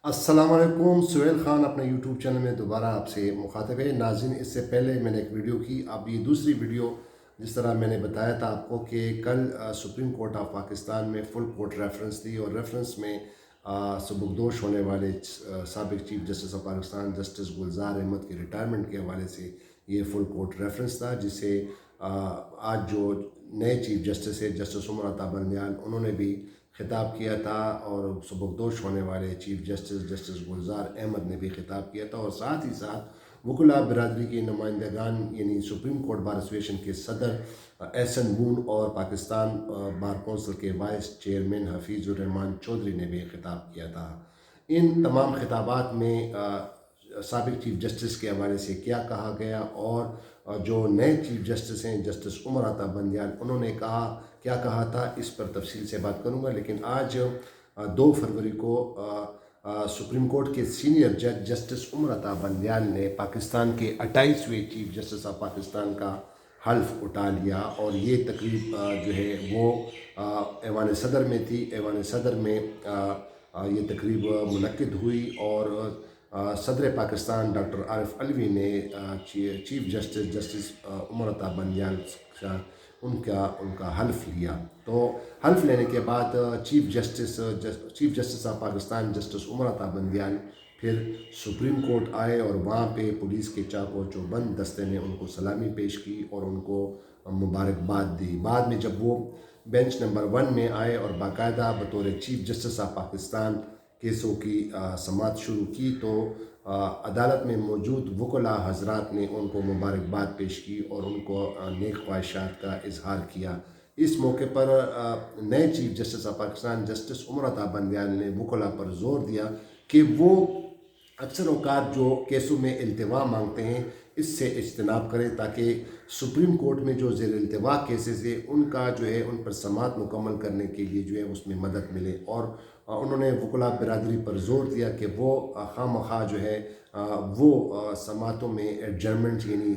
السلام علیکم، سہیل خان اپنے یوٹیوب چینل میں دوبارہ آپ سے مخاطب ہے۔ ناظرین، اس سے پہلے میں نے ایک ویڈیو کی، اب یہ دوسری ویڈیو جس طرح میں نے بتایا تھا آپ کو کہ کل سپریم کورٹ آف پاکستان میں فل کورٹ ریفرنس دی، اور ریفرنس میں سبکدوش ہونے والے سابق chief justice of Pakistan justice Gulzar Ahmed کے ریٹائرمنٹ کے حوالے سے یہ فل کورٹ ریفرنس تھا، جسے آج جو نئے چیف جسٹس ہے جسٹس عمر عطا بندیال، انہوں نے بھی خطاب کیا تھا، اور سبکدوش ہونے والے chief justice justice Gulzar Ahmad نے بھی خطاب کیا تھا، اور ساتھ ہی ساتھ وکلاء برادری کے نمائندگان یعنی سپریم کورٹ بار ایسوسیشن کے صدر احسن بون اور پاکستان بار کونسل کے وائس چیئرمین حفیظ الرحمان چودھری نے بھی خطاب کیا تھا۔ ان تمام خطابات میں سابق چیف جسٹس کے حوالے سے کیا کہا گیا، اور جو نئے چیف جسٹس ہیں جسٹس عمر عطا بندیال، انہوں نے کیا کہا تھا، اس پر تفصیل سے بات کروں گا۔ لیکن آج 2 فروری کو سپریم کورٹ کے سینئر جج جسٹس عمر عطا بندیال نے پاکستان کے 28ویں چیف جسٹس آف پاکستان کا حلف اٹھا لیا، اور یہ تقریب جو ہے وہ ایوان صدر میں تھی۔ ایوان صدر میں یہ تقریب منعقد ہوئی، اور صدر پاکستان ڈاکٹر عارف علوی نے chief justice justice Umar Ata Bandial کا ان کا حلف لیا۔ تو حلف لینے کے بعد chief justice of Pakistan justice Umar Ata Bandial پھر سپریم کورٹ آئے، اور وہاں پہ پولیس کے چاق و چوبند دستے نے ان کو سلامی پیش کی اور ان کو مبارکباد دی۔ بعد میں جب وہ بینچ نمبر 1 میں آئے اور باقاعدہ بطور چیف جسٹس آف پاکستان کیسوں کی سماعت شروع کی، تو عدالت میں موجود وکلاء حضرات نے ان کو مبارکباد پیش کی اور ان کو نیک خواہشات کا اظہار کیا۔ اس موقع پر نئے chief justice of Pakistan justice Umar Ata Bandial نے وکلاء پر زور دیا کہ وہ اکثر اوقات جو کیسوں میں التوا مانگتے ہیں اس سے اجتناب کریں، تاکہ سپریم کورٹ میں جو زیر التوا کیسز ہے ان کا جو ہے ان پر سماعت مکمل کرنے کے لیے جو ہے اس میں مدد ملے۔ اور انہوں نے وکلاء برادری پر زور دیا کہ وہ خواہ مخواہ جو ہے وہ سماعتوں میں ایڈجرمنٹ یعنی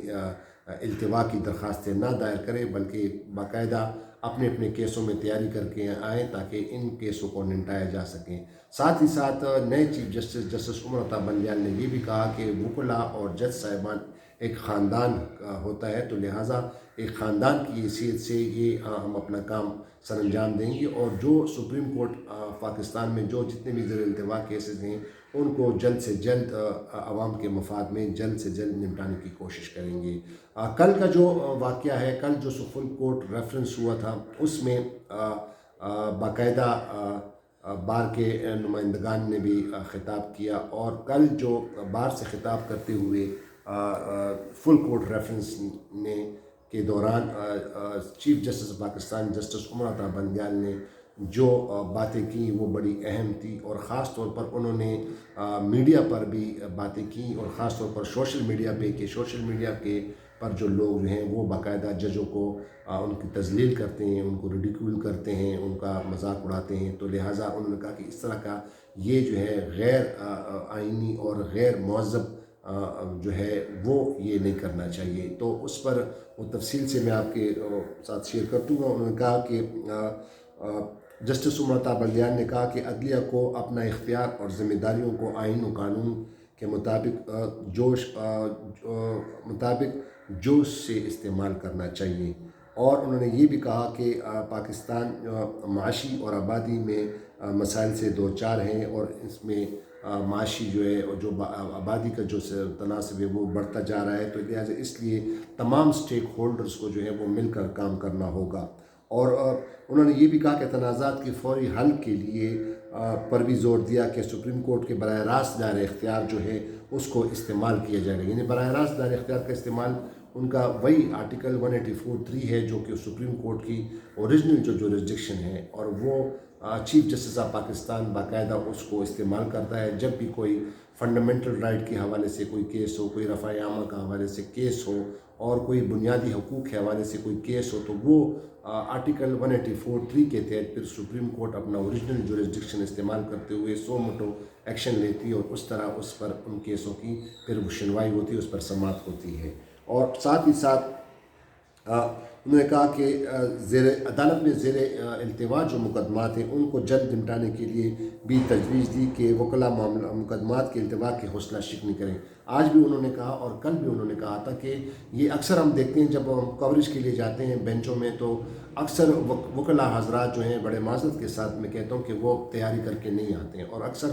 التوا کی درخواستیں نہ دائر کریں، بلکہ باقاعدہ اپنے اپنے کیسوں میں تیاری کر کے آئیں تاکہ ان کیسوں کو نمٹایا جا سکیں۔ ساتھ ہی ساتھ نئے chief justice justice Umar Ata Bandial نے یہ بھی کہا کہ وکلاء اور جج صاحبان ایک خاندان ہوتا ہے، تو لہٰذا ایک خاندان کی حیثیت سے یہ ہم اپنا کام سر انجام دیں گے، اور جو سپریم کورٹ پاکستان میں جو جتنے بھی زیر التوا کیسز ہیں ان کو جلد سے جلد عوام کے مفاد میں جلد سے جلد نمٹانے کی کوشش کریں گے۔ کل کا جو واقعہ ہے، کل جو سپریم کورٹ ریفرنس ہوا تھا، اس میں باقاعدہ بار کے نمائندگان نے بھی خطاب کیا، اور کل جو بار سے خطاب کرتے ہوئے فل کورٹ ریفرنس کے دوران chief justice Pakistan justice Umar Ata Bandial نے جو باتیں کی وہ بڑی اہم تھی، اور خاص طور پر انہوں نے میڈیا پر بھی باتیں کی، اور خاص طور پر سوشل میڈیا پہ کہ سوشل میڈیا کے پر جو لوگ جو ہیں وہ باقاعدہ ججوں کو ان کی تذلیل کرتے ہیں، ان کو ریڈیکیول کرتے ہیں، ان کا مذاق اڑاتے ہیں، تو لہٰذا انہوں نے کہا کہ اس طرح کا یہ جو ہے غیر آئینی اور غیر مہذب جو ہے وہ یہ نہیں کرنا چاہیے۔ تو اس پر وہ تفصیل سے میں آپ کے ساتھ شیئر کر دوں گا۔ انہوں نے کہا کہ جسٹس عمر عطا بندیال نے کہا کہ عدلیہ کو اپنا اختیار اور ذمہ داریوں کو آئین و قانون کے مطابق جوش سے استعمال کرنا چاہیے، اور انہوں نے یہ بھی کہا کہ پاکستان معاشی اور آبادی میں مسائل سے دوچار ہیں، اور اس میں معاشی جو ہے اور جو آبادی کا جو تناسب ہے وہ بڑھتا جا رہا ہے، تو لہٰذا اس لیے تمام سٹیک ہولڈرز کو جو ہے وہ مل کر کام کرنا ہوگا۔ اور انہوں نے یہ بھی کہا کہ تنازعات کے فوری حل کے لیے پر بھی زور دیا کہ سپریم کورٹ کے براہ راست دائرہ اختیار جو ہے اس کو استعمال کیا جائے گا، یعنی براہ راست دائرہ اختیار کا استعمال ان کا وہی آرٹیکل 184(3) ہے جو کہ سپریم کورٹ کی اوریجنل جو جورسڈکشن ہے، اور وہ چیف جسٹس آف پاکستان باقاعدہ اس کو استعمال کرتا ہے جب بھی کوئی فنڈامنٹل رائٹ کے حوالے سے کوئی کیس ہو، کوئی رفع عامہ کا حوالے سے کیس ہو، اور کوئی بنیادی حقوق کے حوالے سے کوئی کیس ہو، تو وہ آرٹیکل 184(3) کے تحت پھر سپریم کورٹ اپنا اوریجنل جورسڈکشن استعمال کرتے ہوئے سو موٹو ایکشن لیتی ہے، اور اس طرح اس پر ان کیسوں کی پھر وہ سنوائی ہوتی ہے، اس پر سماعت ہوتی ہے۔ اور ساتھ ہی ساتھ انہوں نے کہا کہ زیر عدالت میں زیر التوا جو مقدمات ہیں ان کو جلد نمٹانے کے لیے بھی تجویز دی کہ وکلاء مقدمات کے التوا کی حوصلہ شکنی کریں۔ آج بھی انہوں نے کہا اور کل بھی انہوں نے کہا تھا کہ یہ اکثر ہم دیکھتے ہیں جب ہم کوریج کے لیے جاتے ہیں بینچوں میں، تو اکثر وکلاء حضرات جو ہیں بڑے معذرت کے ساتھ میں کہتا ہوں کہ وہ تیاری کر کے نہیں آتے ہیں، اور اکثر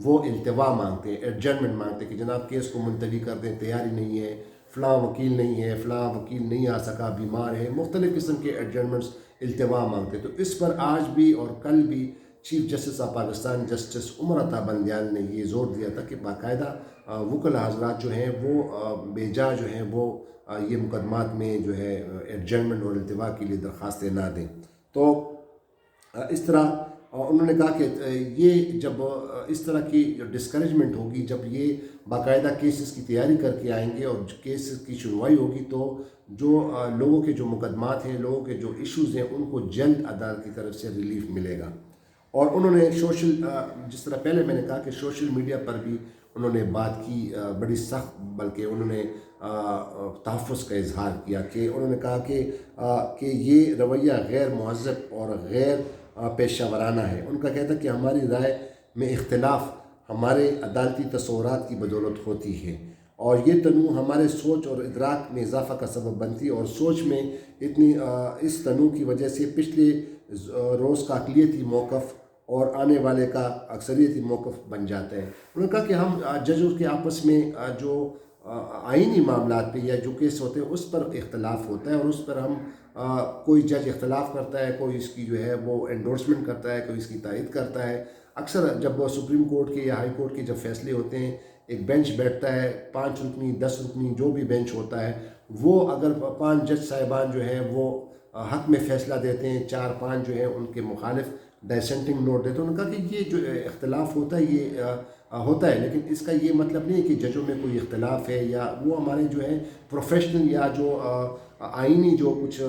وہ التوا مانگتے ہیں، ایڈجرمنٹ مانگتے ہیں کہ جناب کیس کو ملتوی کر دیں، تیاری نہیں ہے، فلاں وکیل نہیں ہے، فلاں وکیل نہیں آ سکا، بیمار ہے، مختلف قسم کے ایڈجرمنٹس التوا مانگتے ہیں۔ تو اس پر آج بھی اور کل بھی chief justice of Pakistan justice Umar Ata Bandial نے یہ زور دیا تھا کہ باقاعدہ وکلاء حضرات جو ہیں وہ بے جا جو ہیں وہ یہ مقدمات میں جو ہے ایڈجرمنٹ اور التوا کے لیے درخواستیں نہ دیں۔ تو اس طرح انہوں نے کہا کہ یہ جب اس طرح کی جو ڈسکریجمنٹ ہوگی، جب یہ باقاعدہ کیسز کی تیاری کر کے آئیں گے اور کیسز کی سنوائی ہوگی، تو جو لوگوں کے جو مقدمات ہیں، لوگوں کے جو ایشوز ہیں، ان کو جلد عدالت کی طرف سے ریلیف ملے گا۔ اور انہوں نے جس طرح پہلے میں نے کہا کہ سوشل میڈیا پر بھی انہوں نے بات کی بڑی سخت، بلکہ انہوں نے تحفظ کا اظہار کیا کہ انہوں نے کہا کہ یہ رویہ غیر مہذب اور غیر پیشہ ورانہ ہے۔ ان کا کہتا ہے کہ ہماری رائے میں اختلاف ہمارے عدالتی تصورات کی بدولت ہوتی ہے، اور یہ تنوع ہمارے سوچ اور ادراک میں اضافہ کا سبب بنتی ہے، اور سوچ میں اس تنوع کی وجہ سے پچھلے روز کا اقلیتی موقف اور آنے والے کا اکثریتی موقف بن جاتا ہے۔ انہوں نے کہا کہ ہم ججوں کے آپس میں جو آئینی معاملات پہ یا جو کیس ہوتے ہیں اس پر اختلاف ہوتا ہے، اور اس پر ہم کوئی جج اختلاف کرتا ہے، کوئی اس کی جو ہے وہ انڈورسمنٹ کرتا ہے، کوئی اس کی تائید کرتا ہے۔ اکثر جب سپریم کورٹ کے یا ہائی کورٹ کے جب فیصلے ہوتے ہیں، ایک بینچ بیٹھتا ہے، 5 رکنی 10 رکنی جو بھی بینچ ہوتا ہے، وہ اگر 5 جج صاحبان جو ہیں وہ حق میں فیصلہ دیتے ہیں، 4-5 جو ہیں ان کے مخالف ڈائسنٹنگ نوٹ دیتے ہیں۔ انہوں نے کہا کہ یہ جو اختلاف ہوتا ہے یہ ہوتا ہے، لیکن اس کا یہ مطلب نہیں ہے کہ ججوں میں کوئی اختلاف ہے، یا وہ ہمارے جو ہے پروفیشنل یا جو آئینی جو کچھ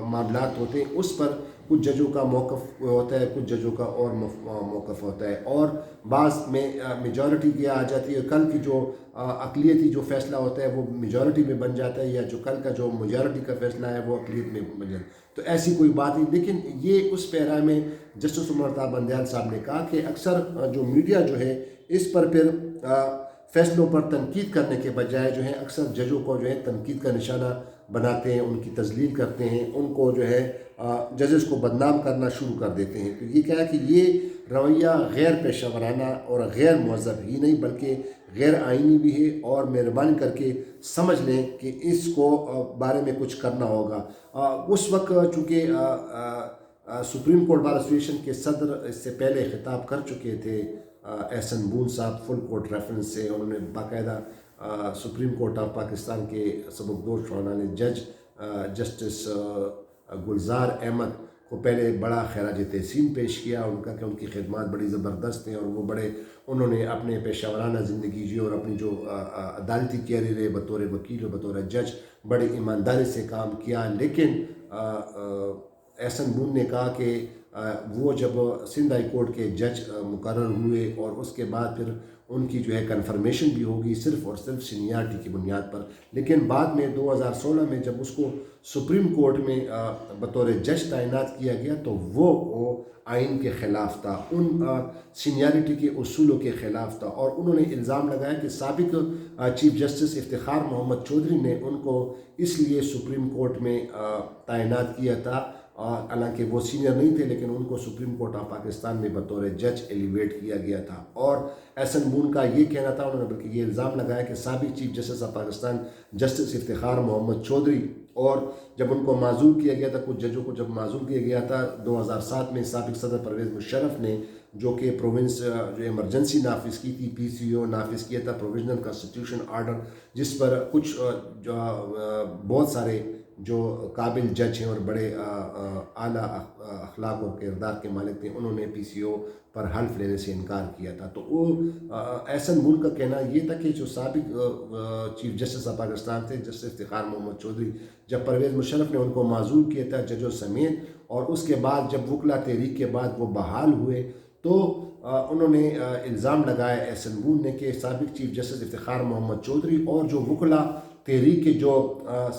معاملات ہوتے ہیں اس پر کچھ ججوں کا موقف ہوتا ہے، کچھ ججوں کا اور موقف ہوتا ہے، اور بعض میں میجورٹی کیا آ جاتی ہے، کل کی جو اقلیتی جو فیصلہ ہوتا ہے وہ میجورٹی میں بن جاتا ہے، یا جو کل کا جو میجورٹی کا فیصلہ ہے وہ اقلیت میں بن جاتا ہے۔ تو ایسی کوئی بات نہیں، لیکن یہ اس پیرا میں جسٹس عمر عطا بندیال صاحب نے کہا کہ اکثر جو میڈیا جو ہے اس پر پھر فیصلوں پر تنقید کرنے کے بجائے جو ہے اکثر ججوں کو جو ہے تنقید کا نشانہ بناتے ہیں، ان کی تذلیل کرتے ہیں، ان کو جو ہے ججز کو بدنام کرنا شروع کر دیتے ہیں۔ تو یہ کہا ہے کہ یہ رویہ غیر پیشہ ورانہ اور غیر مہذب ہی نہیں بلکہ غیر آئینی بھی ہے، اور مہربانی کر کے سمجھ لیں کہ اس کو بارے میں کچھ کرنا ہوگا۔ اس وقت چونکہ سپریم کورٹ بار ایسوسیشن کے صدر اس سے پہلے خطاب کر چکے تھے، احسن بون صاحب فل کورٹ ریفرنس سے، انہوں نے باقاعدہ سپریم کورٹ آف پاکستان کے سبکدوش شاہرانہ جج جسٹس گلزار احمد کو پہلے بڑا خراج تحسین پیش کیا، ان کا کہ ان کی خدمات بڑی زبردست ہیں، اور وہ انہوں نے اپنے پیشہ ورانہ زندگی جی اور اپنی جو عدالتی کیریئر ہے بطور وکیل اور بطور جج بڑی ایمانداری سے کام کیا۔ لیکن احسن بون نے کہا کہ وہ جب سندھ ہائی کورٹ کے جج مقرر ہوئے اور اس کے بعد پھر ان کی جو ہے کنفرمیشن بھی ہوگی صرف اور صرف سینیارٹی کی بنیاد پر، لیکن بعد میں 2016 میں جب اس کو سپریم کورٹ میں بطور جج تعینات کیا گیا تو وہ آئین کے خلاف تھا، ان سینیارٹی کے اصولوں کے خلاف تھا، اور انہوں نے الزام لگایا کہ سابق چیف جسٹس افتخار محمد چودھری نے ان کو اس لیے سپریم کورٹ میں تعینات کیا تھا، حالانکہ وہ سینئر نہیں تھے لیکن ان کو سپریم کورٹ آف پاکستان میں بطور جج ایلیویٹ کیا گیا تھا۔ اور احسن بون کا یہ کہنا تھا، انہوں نے بلکہ یہ الزام لگایا کہ سابق chief justice of Pakistan justice Iftikhar Muhammad Chaudhry, اور جب ان کو معزول کیا گیا تھا، کچھ ججوں کو جب معزول کیا گیا تھا 2007 میں، سابق صدر پرویز مشرف نے جو کہ پروونس جو ایمرجنسی نافذ کی تھی، PCO نافذ کیا تھا، پروویژنل کنسٹیٹیوشن آرڈر، جس پر کچھ بہت سارے جو قابل جج ہیں اور بڑے اعلیٰ اخلاق اور کردار کے مالک تھے، انہوں نے PCO پر حلف لینے سے انکار کیا تھا۔ تو وہ احسن بون کا کہنا یہ تھا کہ جو سابق چیف جسٹس آف پاکستان تھے جسٹس افتخار محمد چودھری، جب پرویز مشرف نے ان کو معزول کیا تھا ججوں سمیت، اور اس کے بعد جب وکلا تحریک کے بعد وہ بحال ہوئے، تو انہوں نے الزام لگایا احسن بون نے کہ سابق چیف جسٹس افتخار محمد چودھری اور جو وکلا تحریک کے جو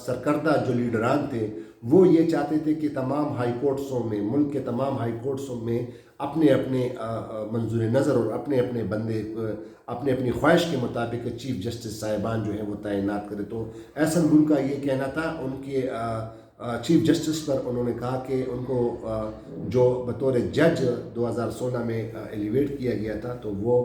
سرکردہ جو لیڈران تھے، وہ یہ چاہتے تھے کہ تمام ہائی کورٹسوں میں، ملک کے تمام ہائی کورٹسوں میں اپنے اپنے منظور نظر اور اپنے اپنے بندے اپنے اپنی خواہش کے مطابق چیف جسٹس صاحبان جو ہیں وہ تعینات کرے. تو احسن بن کا یہ کہنا تھا. ان کے چیف جسٹس پر انہوں نے کہا کہ ان کو جو بطور جج 2016 میں ایلیویٹ کیا گیا تھا تو وہ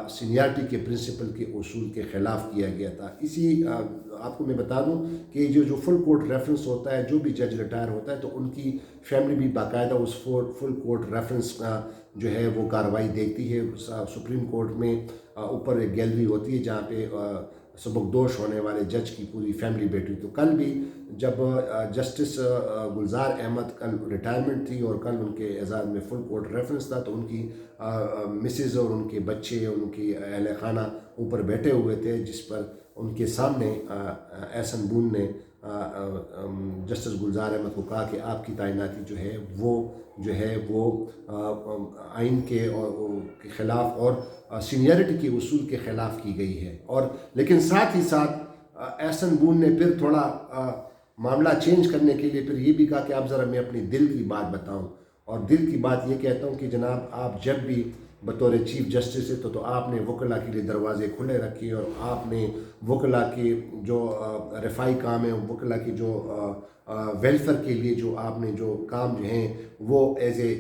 سینیارٹی کے پرنسپل کے اصول کے خلاف کیا گیا تھا. اسی آپ کو میں بتا دوں کہ جو فل کورٹ ریفرنس ہوتا ہے، جو بھی جج ریٹائر ہوتا ہے تو ان کی فیملی بھی باقاعدہ اس فل کورٹ ریفرنس کا جو ہے وہ کارروائی دیکھتی ہے. سپریم کورٹ میں اوپر ایک گیلری ہوتی ہے جہاں پہ سبکدوش ہونے والے جج کی پوری فیملی بیٹھی. تو کل بھی جب جسٹس گلزار احمد کل ریٹائرمنٹ تھی اور کل ان کے اعزاز میں فل کورٹ ریفرنس تھا، تو ان کی مسز اور ان کے بچے اور ان کی اہل خانہ اوپر بیٹھے ہوئے تھے، جس پر ان کے سامنے احسن بون نے جسٹس گلزار احمد کو کہا کہ آپ کی تعیناتی جو ہے وہ آئین کے خلاف اور سینیئرٹی کے اصول کے خلاف کی گئی ہے. اور لیکن ساتھ ہی ساتھ احسن بون نے پھر تھوڑا معاملہ چینج کرنے کے لیے پھر یہ بھی کہا کہ اب ذرا میں اپنی دل کی بات بتاؤں، اور دل کی بات یہ کہتا ہوں کہ جناب آپ جب بھی بطور چیف جسٹس ہے تو آپ نے وکلا کے لیے دروازے کھلے رکھے، اور آپ نے وکلا کے جو رفائی کام ہے، وکلا کی جو ویلفیئر کے لیے جو آپ نے جو کام جو ہیں وہ ایز اے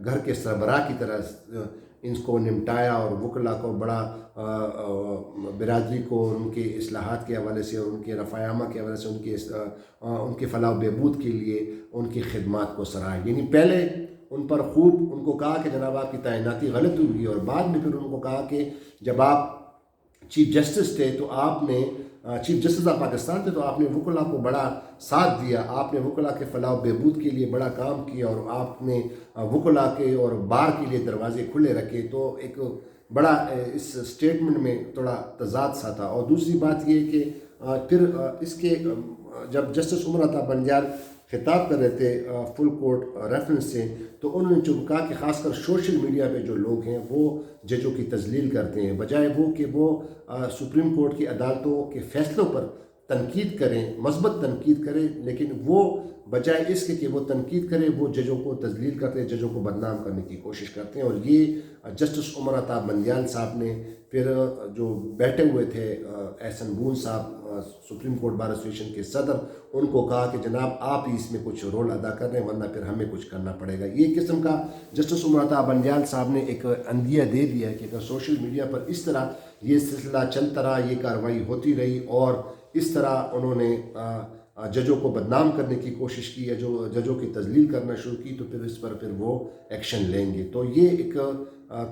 گھر کے سربراہ کی طرح ان کو نمٹایا، اور وکلا کو بڑا برادری کو ان کے اصلاحات کے حوالے سے اور ان کے رفع عامہ کے حوالے سے ان کے فلاح و بہبود کے لیے ان کی خدمات کو سراہا. یعنی پہلے ان پر خوب ان کو کہا کہ جناب آپ کی تعیناتی غلط ہوئی، اور بعد میں پھر ان کو کہا کہ جب آپ چیف جسٹس تھے تو آپ نے چیف جسٹس آف پاکستان تھے تو آپ نے وکلا کو بڑا ساتھ دیا، آپ نے وکلا کے فلاح و بہبود کے لیے بڑا کام کیا، اور آپ نے وکلا کے اور بار کے لیے دروازے کھلے رکھے. تو ایک بڑا اس اسٹیٹمنٹ میں تھوڑا تضاد سا تھا. اور دوسری بات یہ کہ پھر اس کے جب جسٹس عمر عطا بنجال خطاب کر رہے تھے فل کورٹ ریفرنس سے، تو انہوں نے جو کہا کہ خاص کر سوشل میڈیا پہ جو لوگ ہیں وہ ججوں کی تذلیل کرتے ہیں، بجائے وہ کہ وہ سپریم کورٹ کی عدالتوں کے فیصلوں پر تنقید کریں، مثبت تنقید کریں، لیکن وہ بجائے اس کے کہ وہ تنقید کریں وہ ججوں کو تذلیل کرتے ہیں، ججوں کو بدنام کرنے کی کوشش کرتے ہیں. اور یہ جسٹس عمر عطا بنجال صاحب نے پھر جو بیٹھے ہوئے تھے احسن بون صاحب سپریم کورٹ بار ایسوسیشن کے صدر، ان کو کہا کہ جناب آپ ہی اس میں کچھ رول ادا کر رہے ہیں ورنہ پھر ہمیں کچھ کرنا پڑے گا. یہ قسم کا جسٹس عمر عطا بنجال صاحب نے ایک اندیہ دے دیا ہے کہ اگر سوشل میڈیا پر اس طرح یہ سلسلہ چلتا رہا، یہ کارروائی ہوتی رہی اور اس طرح انہوں نے ججوں کو بدنام کرنے کی کوشش کی ہے، جو ججوں کی تذلیل کرنا شروع کی، تو پھر اس پر پھر وہ ایکشن لیں گے. تو یہ ایک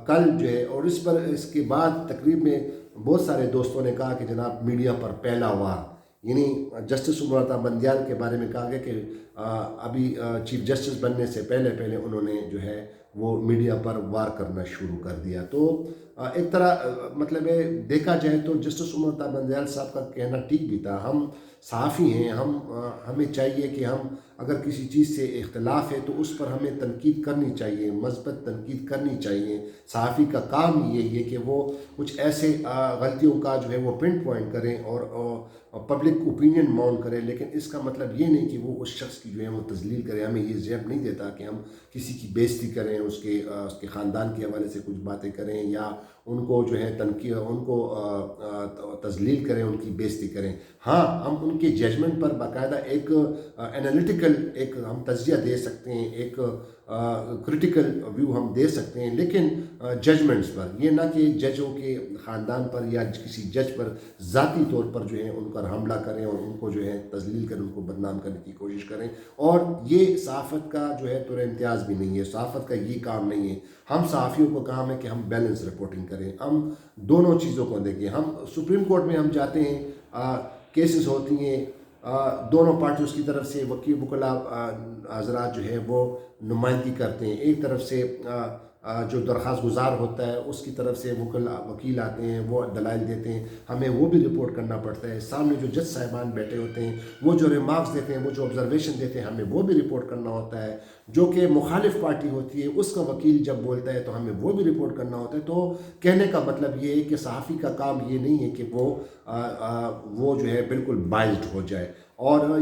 کل جو ہے، اور اس کے بعد تقریب میں بہت سارے دوستوں نے کہا کہ جناب میڈیا پر پہلا وار، یعنی جسٹس عمر عطا بنجال کے بارے میں کہا گیا کہ ابھی چیف جسٹس بننے سے پہلے انہوں نے جو ہے وہ میڈیا پر وار کرنا شروع کر دیا. تو ایک طرح مطلب ہے دیکھا جائے تو جسٹس عمر عطا بنجال صاحب کا کہنا ٹھیک بھی تھا. ہم صحافی ہیں، ہمیں چاہیے کہ ہم اگر کسی چیز سے اختلاف ہے تو اس پر ہمیں تنقید کرنی چاہیے، مثبت تنقید کرنی چاہیے. صحافی کا کام یہ ہے کہ وہ کچھ ایسے غلطیوں کا جو ہے وہ پنٹ پوائنٹ کریں اور پبلک اوپینین ماؤنٹ کریں، لیکن اس کا مطلب یہ نہیں کہ وہ اس شخص کی جو ہے وہ تذلیل کریں. ہمیں یہ ذہن نہیں دیتا کہ ہم کسی کی بےزتی کریں، اس کے خاندان کے حوالے سے کچھ باتیں کریں یا ان کو جو ہے تنقید، ان کو تذلیل کریں، ان کی بےزتی کریں. ہاں ہم ان کے ججمنٹ پر باقاعدہ ایک انالیٹیکل ایک ہم تجزیہ دے سکتے ہیں، ایک کرٹیکل ویو ہم دے سکتے ہیں، لیکن ججمنٹس پر یہ نہ کہ ججوں کے خاندان پر یا کسی جج پر ذاتی طور پر جو ہے ان پر حملہ کریں اور ان کو جو ہے تذلیل کریں، ان کو بدنام کرنے کی کوشش کریں. اور یہ صحافت کا جو ہے طور امتیاز بھی نہیں ہے، صحافت کا یہ کام نہیں ہے. ہم صحافیوں کو کام ہے کہ ہم بیلنس رپورٹنگ کریں، ہم دونوں چیزوں کو دیکھیں. ہم سپریم کورٹ میں ہم جاتے ہیں، کیسز ہوتی ہیں، دونوں پارٹیوں کی طرف سے وکلا حضرات جو ہے وہ نمائندگی کرتے ہیں. ایک طرف سے جو درخواست گزار ہوتا ہے اس کی طرف سے وکیل آتے ہیں، وہ دلائل دیتے ہیں، ہمیں وہ بھی رپورٹ کرنا پڑتا ہے. سامنے جو جج صاحبان بیٹھے ہوتے ہیں وہ جو ریمارکس دیتے ہیں، وہ جو آبزرویشن دیتے ہیں، ہمیں وہ بھی رپورٹ کرنا ہوتا ہے. جو کہ مخالف پارٹی ہوتی ہے اس کا وکیل جب بولتا ہے تو ہمیں وہ بھی رپورٹ کرنا ہوتا ہے. تو کہنے کا مطلب یہ ہے کہ صحافی کا کام یہ نہیں ہے کہ وہ جو ہے بالکل بائزڈ ہو جائے. اور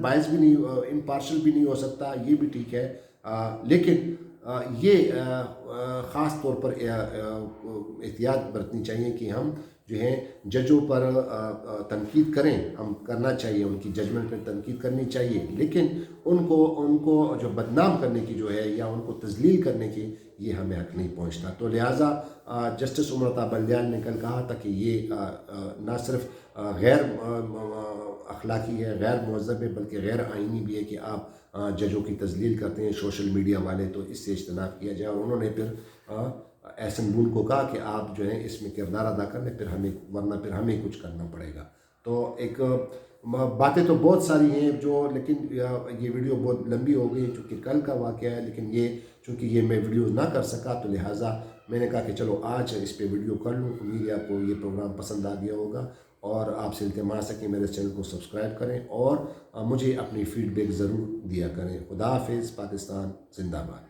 باعث بھی نہیں، امپارشل بھی نہیں ہو سکتا، یہ بھی ٹھیک ہے، لیکن یہ خاص طور پر احتیاط برتنی چاہیے کہ ہم جو ہیں ججوں پر تنقید کریں، ہم کرنا چاہیے، ان کی ججمنٹ پہ تنقید کرنی چاہیے، لیکن ان کو جو بدنام کرنے کی جو ہے یا ان کو تذلیل کرنے کی یہ ہمیں حق نہیں پہنچتا۔ تو لہٰذا جسٹس امرتا بلدیال نے کل کہا تھا کہ یہ نہ صرف غیر اخلاقی ہے، غیر مہذب ہے، بلکہ غیر آئینی بھی ہے کہ آپ ججوں کی تذلیل کرتے ہیں سوشل میڈیا والے، تو اس سے اجتناب کیا جائے۔ اور انہوں نے پھر احسن بون کو کہا کہ آپ جو ہیں اس میں کردار ادا کر لیں، ورنہ پھر ہمیں کچھ کرنا پڑے گا۔ تو ایک باتیں تو بہت ساری ہیں لیکن یہ ویڈیو بہت لمبی ہو گئی چونکہ کل کا واقعہ ہے، لیکن چونکہ یہ میں ویڈیو نہ کر سکا تو لہٰذا میں نے کہا کہ چلو آج اس پہ ویڈیو کر لوں۔ امید ہے آپ کو یہ پروگرام پسند آ گیا ہوگا، اور آپ سے التماس ہے کہ میرے چینل کو سبسکرائب کریں اور مجھے اپنی فیڈ بیک ضرور دیا کریں۔ خدا حافظ، پاکستان زندہ باد۔